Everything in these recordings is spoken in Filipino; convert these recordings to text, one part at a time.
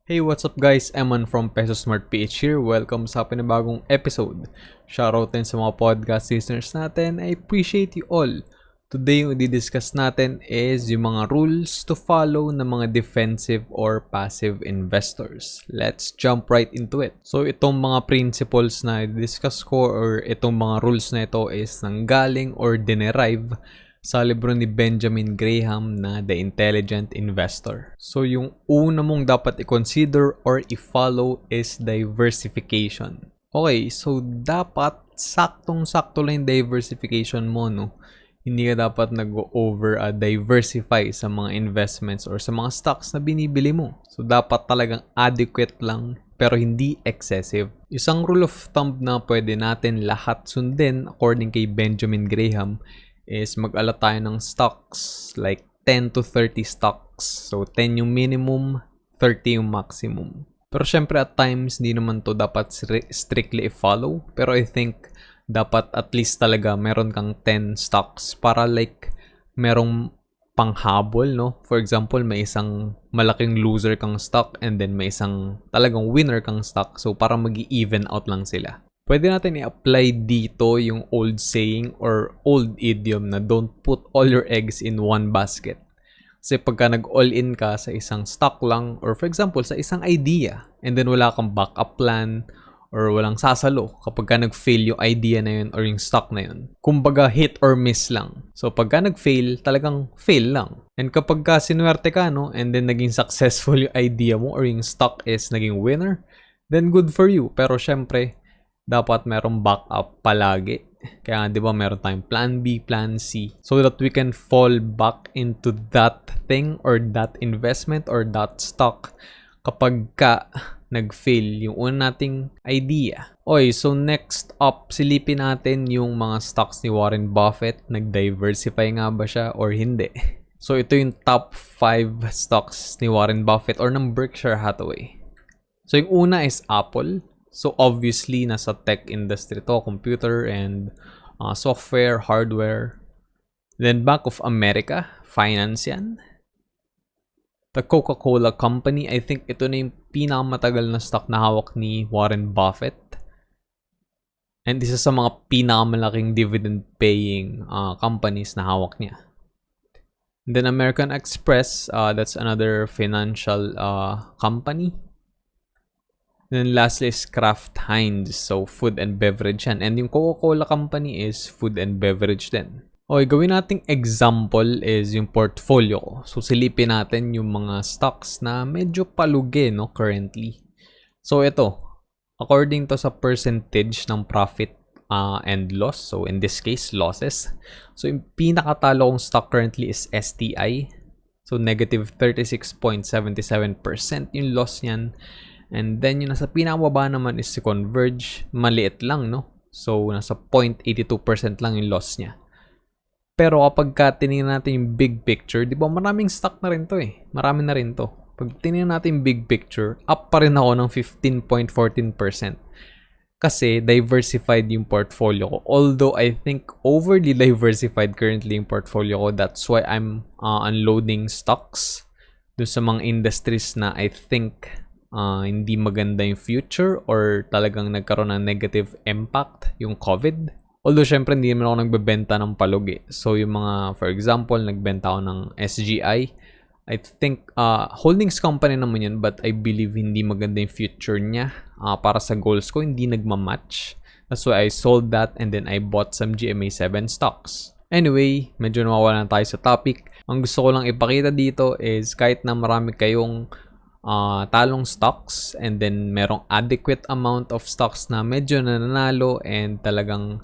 Hey, what's up guys? Eman from Peso Smart PH here. Welcome sa pinabagong episode. Shoutout din sa mga podcast listeners natin. I appreciate you all. Today, yung i-discuss natin is yung mga rules to follow ng mga defensive or passive investors. Let's jump right into it. So, itong mga principles na i-discuss ko or itong mga rules na ito is nanggaling or dinerive sa libro ni Benjamin Graham na The Intelligent Investor. So, yung una mong dapat i-consider or i-follow is diversification. Okay, so dapat saktong-sakto lang yung diversification mo, no? Hindi ka dapat nag-over diversify sa mga investments or sa mga stocks na binibili mo. So, dapat talagang adequate lang pero hindi excessive. Isang rule of thumb na pwede natin lahat sundin according kay Benjamin Graham is mag-ala tayo ng stocks like 10 to 30 stocks. So 10 yung minimum, 30 yung maximum. Pero syempre at times hindi naman to dapat strictly i-follow. Pero I think dapat at least talaga meron kang 10 stocks para like merong panghabol, no? For example, may isang malaking loser kang stock and then may isang talagang winner kang stock. So para mag-even out lang sila. Pwede natin i-apply dito yung old saying or old idiom na don't put all your eggs in one basket. Kasi pagka nag-all-in ka sa isang stock lang or for example sa isang idea and then wala kang backup plan or walang sasalo kapag ka nag-fail yung idea na yun or yung stock na yun. Kumbaga hit or miss lang. So pagka nag-fail, talagang fail lang. And kapag ka sinuwerte ka, no, and then naging successful yung idea mo or yung stock is naging winner, then good for you. Pero syempre, dapat merong backup palagi. Kaya 'di ba meron tayong plan B, plan C so that we can fall back into that thing or that investment or that stock kapag ka nag-fail yung una nating idea. Okay, so next up, silipin natin yung mga stocks ni Warren Buffett. Nag-diversify nga ba siya or hindi? So ito yung top 5 stocks ni Warren Buffett or ng Berkshire Hathaway. So yung una is Apple. So obviously, nasa tech industry to, computer and software, hardware. Then Bank of America, finance yan. The Coca-Cola Company, I think ito na yung pinakamatagal na stock na hawak ni Warren Buffett. And isa sa mga pinakamalaking dividend paying companies na hawak niya. And then American Express, that's another financial company. Then lastly is Kraft Heinz. So, food and beverage yan. And yung Coca-Cola Company is food and beverage din. Okay, gawin nating example is yung portfolio ko. So, silipin natin yung mga stocks na medyo palugi, no, currently. So, ito. According to sa percentage ng profit and loss. So, in this case, losses. So, yung pinakatalo kong stock currently is STI. So, negative 36.77% yung loss niyan. And then, yung nasa pinakababa naman is si Converge. Maliit lang, no? So, nasa 0.82% lang yung loss niya. Pero kapag tinignan natin yung big picture, di ba maraming stock na rin to eh. Marami na rin to. Pag tinignan natin yung big picture, up pa rin ako ng 15.14%. Kasi diversified yung portfolio ko. Although, I think overly diversified currently yung portfolio ko. That's why I'm unloading stocks doon sa mga industries na I think hindi maganda yung future or talagang nagkaroon ng negative impact yung COVID. Although, syempre, hindi naman ako nagbebenta ng palugi. So, yung mga, for example, nagbenta ako ng SGI. I think, holdings company naman yun, but I believe hindi maganda yung future niya. Para sa goals ko, hindi nagmamatch. That's why I sold that and then I bought some GMA7 stocks. Anyway, medyo nawawala na tayo sa topic. Ang gusto ko lang ipakita dito is kahit na marami kayong talong stocks and then merong adequate amount of stocks na medyo nananalo and talagang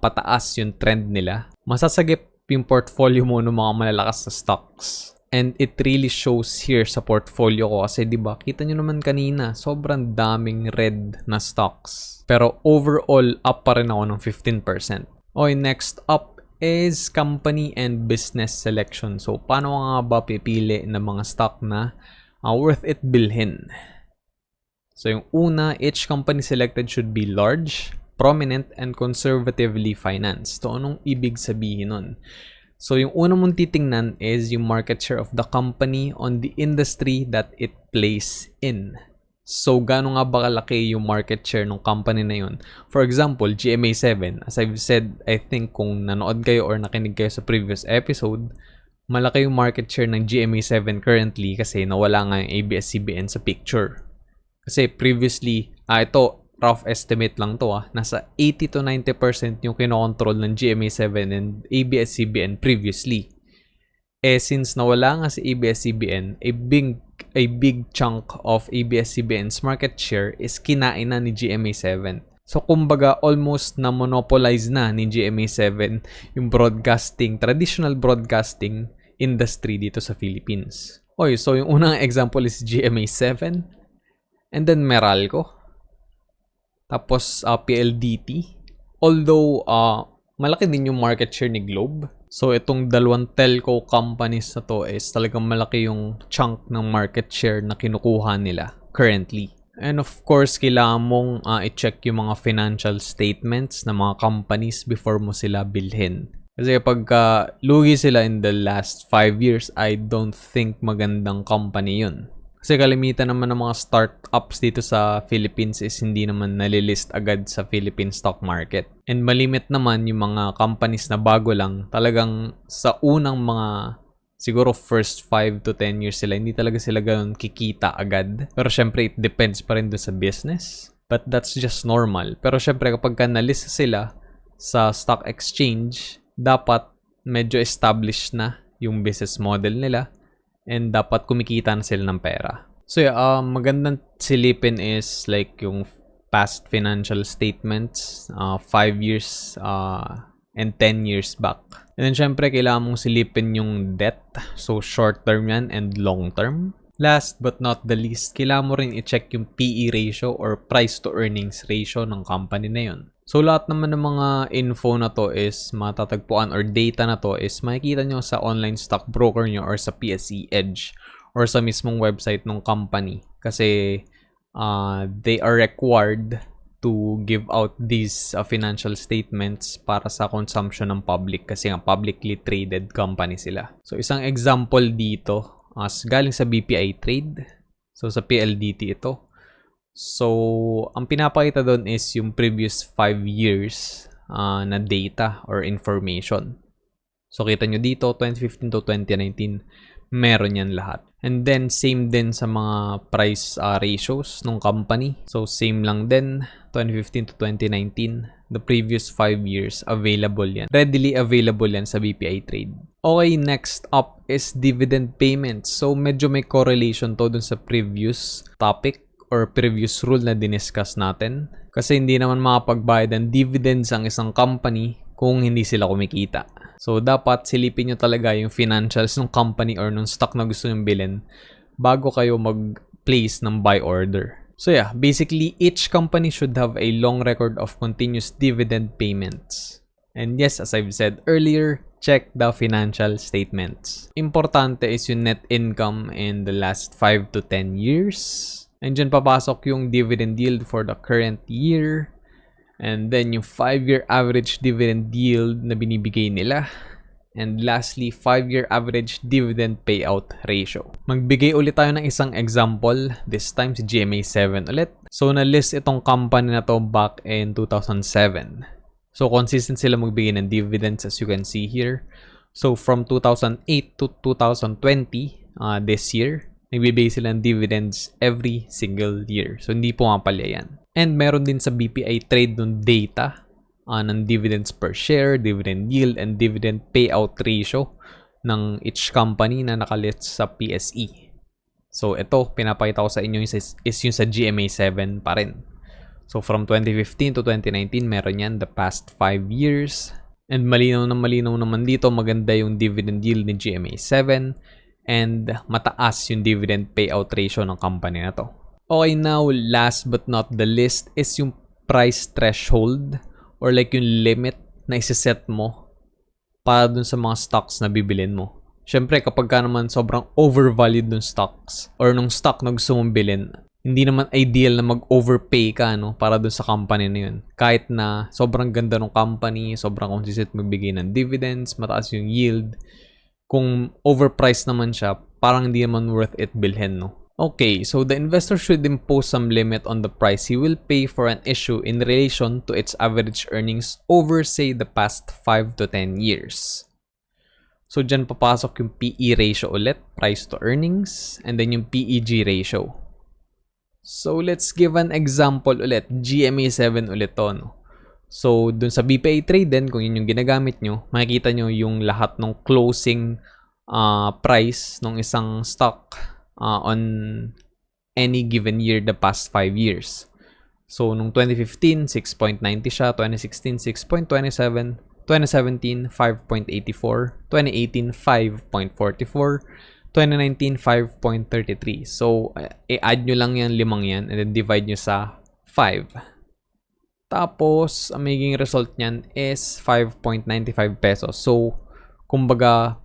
pataas yung trend nila, masasagip yung portfolio mo ng mga malalakas na stocks. And it really shows here sa portfolio ko kasi 'di ba kita nyo naman kanina, sobrang daming red na stocks. Pero overall, up pa rin ako ng 15%. Okay, next up is company and business selection. So, paano nga ba pipili ng mga stock na worth it bilhin? So, yung una, each company selected should be large, prominent, and conservatively financed. So, anong ibig sabihin nun? So, yung una mong titingnan is yung market share of the company on the industry that it plays in. So, gaano nga ba kalaki yung market share ng company na yun? For example, GMA7, as I've said, I think kung nanood kayo or nakinig kayo sa previous episode, malaki yung market share ng GMA7 currently kasi nawala nga yung ABS-CBN sa picture. Kasi previously, ito, rough estimate lang to nasa 80 to 90% yung kinokontrol ng GMA7 and ABS-CBN previously. Since nawala nga si ABS-CBN, a big chunk of ABS-CBN's market share is kinain na ni GMA7. So kumbaga almost na monopolize na ni GMA7 yung traditional broadcasting industry dito sa Philippines. So yung unang example is GMA7 and then Meralco. Tapos PLDT. Although malaki din yung market share ni Globe. So itong dalawang telco companies na to is talagang malaki yung chunk ng market share na kinukuha nila currently. And of course, kailangan mong i-check yung mga financial statements ng mga companies before mo sila bilhin. Kasi kapag lugi sila in the last 5 years, I don't think magandang company yun. Kasi kalimitan naman ng mga startups dito sa Philippines is hindi naman nalilist agad sa Philippine stock market. And malimit naman yung mga companies na bago lang, talagang sa unang mga siguro first 5 to 10 years sila, hindi talaga sila ganun kikita agad. Pero syempre it depends pa rin doon sa business. But that's just normal. Pero syempre kapag nalist sila sa stock exchange, dapat medyo established na yung business model nila. And dapat kumikita na sila ng pera. So magandang silipin is like yung past financial statements, 5 years and 10 years back. And then syempre kailangan mong silipin yung debt. So short term yan and long term. Last but not the least, kailangan mo rin i-check yung PE ratio or price to earnings ratio ng company na yun. So lahat naman ng mga info na to is matatagpuan or data na to is makikita nyo sa online stockbroker nyo or sa PSE Edge or sa mismong website ng company. Kasi they are required to give out these financial statements para sa consumption ng public kasi nga publicly traded company sila. So isang example dito galing sa BPI Trade. So sa PLDT ito. So, ang pinapakita doon is yung previous 5 years na data or information. So, kita nyo dito, 2015 to 2019, meron yan lahat. And then, same din sa mga price ratios ng company. So, same lang din, 2015 to 2019. The previous 5 years, available yan. Readily available yan sa BPI Trade. Okay, next up is dividend payments. So, medyo may correlation to dun sa previous topic or previous rule na diniscuss natin. Kasi hindi naman makapagbayad ng dividends ang isang company kung hindi sila kumikita. So, dapat silipin nyo talaga yung financials ng company or ng stock na gusto nyo bilhin bago kayo mag-place ng buy order. So, yeah, basically, each company should have a long record of continuous dividend payments. And yes, as I've said earlier, check the financial statements. Importante is yung net income in the last 5 to 10 years. And dyan papasok yung dividend yield for the current year. And then yung 5-year average dividend yield na binibigay nila. And lastly, 5-year average dividend payout ratio. Magbigay ulit tayo ng isang example. This time si GMA7 ulit. So na-list itong company na to back in 2007. So consistent sila magbigay ng dividends as you can see here. So from 2008 to 2020, this year, nagbibigay sila ng dividends every single year. So, hindi pumapalya yan. And meron din sa BPI Trade ng data ng dividends per share, dividend yield, and dividend payout ratio ng each company na nakalist sa PSE. So, ito, pinapakita ko sa inyo is yung sa GMA7 pa rin. So, from 2015 to 2019, meron yan the past 5 years. And malinaw naman dito, maganda yung dividend yield ni GMA7. And mataas yung dividend payout ratio ng company na to. Okay, now last but not the least is yung price threshold or like yung limit na isiset mo para dun sa mga stocks na bibilin mo. Syempre kapag ka naman sobrang overvalued ng stocks or nung stock na gusto mong bilhin, hindi naman ideal na mag-overpay ka, no, para dun sa company na yun. Kahit na sobrang ganda ng company, sobrang consistent magbigay ng dividends, mataas yung yield, kung overpriced naman siya, parang hindi naman worth it bilhin, no? Okay, so the investor should impose some limit on the price he will pay for an issue in relation to its average earnings over, say, the past 5 to 10 years. So, dyan papasok yung PE ratio ulit, price to earnings, and then yung PEG ratio. So, let's give an example ulit. GMA7 ulit to, no? So, dun sa BPI trade din, kung yun yung ginagamit nyo, makikita nyo yung lahat ng closing price ng isang stock on any given year the past 5 years. So, nung 2015, 6.90 siya. 2016, 6.27. 2017, 5.84. 2018, 5.44. 2019, 5.33. So, i-add nyo lang yan, limang yan, and then divide nyo sa 5. Tapos, ang magiging result niyan is 5.95 pesos. So, kumbaga,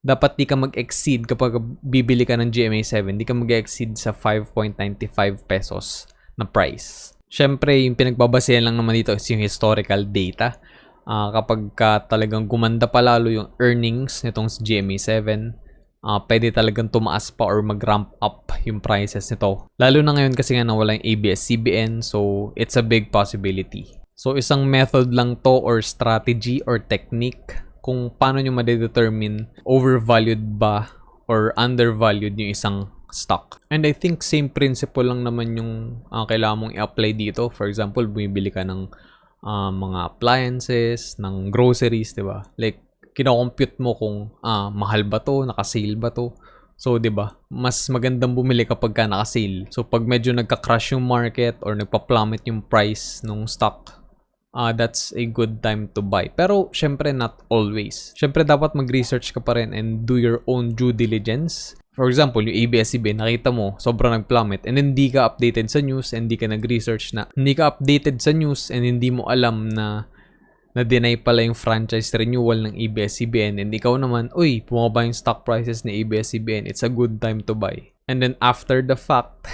dapat di ka mag-exceed kapag bibili ka ng GMA7, di ka mag-exceed sa 5.95 pesos na price. Siyempre, yung pinagbabasehan lang naman dito is yung historical data. Kapag ka talagang gumanda pa lalo yung earnings nitong GMA7, pwede talagang tumaas pa or mag-ramp up yung prices nito. Lalo na ngayon kasi nga nawala yung ABS-CBN, so it's a big possibility. So isang method lang to or strategy or technique kung paano nyo ma-determine overvalued ba or undervalued yung isang stock. And I think same principle lang naman yung kailangan mong i-apply dito. For example, bumibili ka ng mga appliances, ng groceries, diba? Like, kino-compute mo kung mahal ba to, naka-sale ba to. So, 'di ba? Mas magandang bumili kapag ka naka-sale. So, pag medyo nagka-crash yung market or nagpa-plummet yung price ng stock, that's a good time to buy. Pero, syempre, not always. Syempre, dapat mag-research ka pa rin and do your own due diligence. For example, yung ABS-CBN, nakita mo, sobrang nag-plummet and hindi ka updated sa news and hindi ka nag-research na. Hindi ka updated sa news and hindi mo alam na na-deny pala yung franchise renewal ng ABS-CBN and ikaw naman, uy, bumaba yung stock prices ni ABS-CBN, it's a good time to buy. And then after the fact,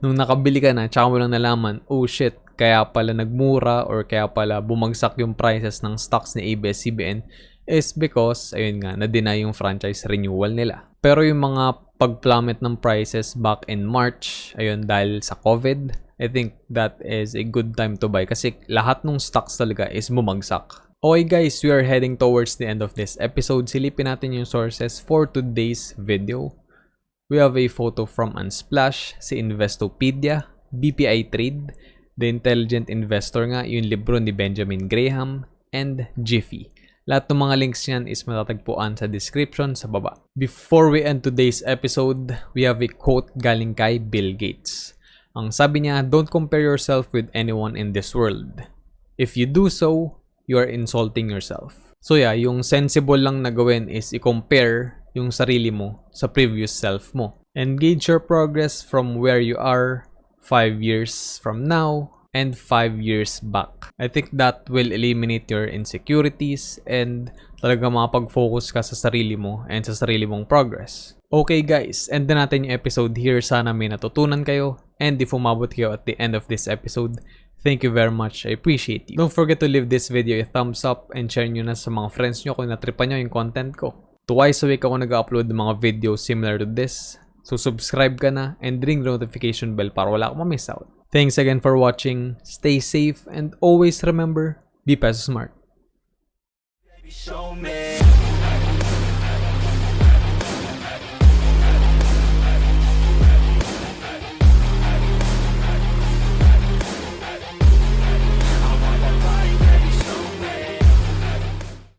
nung nakabili ka na, tsaka mo lang nalaman, oh shit, kaya pala nagmura or kaya pala bumagsak yung prices ng stocks ni ABS-CBN is because, ayun nga, na-deny yung franchise renewal nila. Pero yung mga pag-plummet ng prices back in March, ayun, dahil sa COVID, I think that is a good time to buy kasi lahat ng stocks talaga is bumagsak. Okay guys, we are heading towards the end of this episode. Silipin natin yung sources for today's video. We have a photo from Unsplash, si Investopedia, BPI Trade, The Intelligent Investor nga, yung libro ni Benjamin Graham, and Giphy. Lahat ng mga links niyan is matatagpuan sa description sa baba. Before we end today's episode, we have a quote galing kay Bill Gates. Ang sabi niya, don't compare yourself with anyone in this world. If you do so, you are insulting yourself. So yeah, yung sensible lang na gawin is i-compare yung sarili mo sa previous self mo. And gauge your progress from where you are 5 years from now and 5 years back. I think that will eliminate your insecurities and talaga makapag-focus ka sa sarili mo and sa sarili mong progress. Okay guys, end na natin yung episode here. Sana may natutunan kayo. And if umabot kayo at the end of this episode, thank you very much. I appreciate you. Don't forget to leave this video a thumbs up and share nyo na sa mga friends nyo kung natripan nyo yung content ko. Twice a week ako nag-upload ng mga videos similar to this. So subscribe ka na and ring the notification bell para wala akong ma-miss out. Thanks again for watching. Stay safe and always remember, be Peso smart. Show me.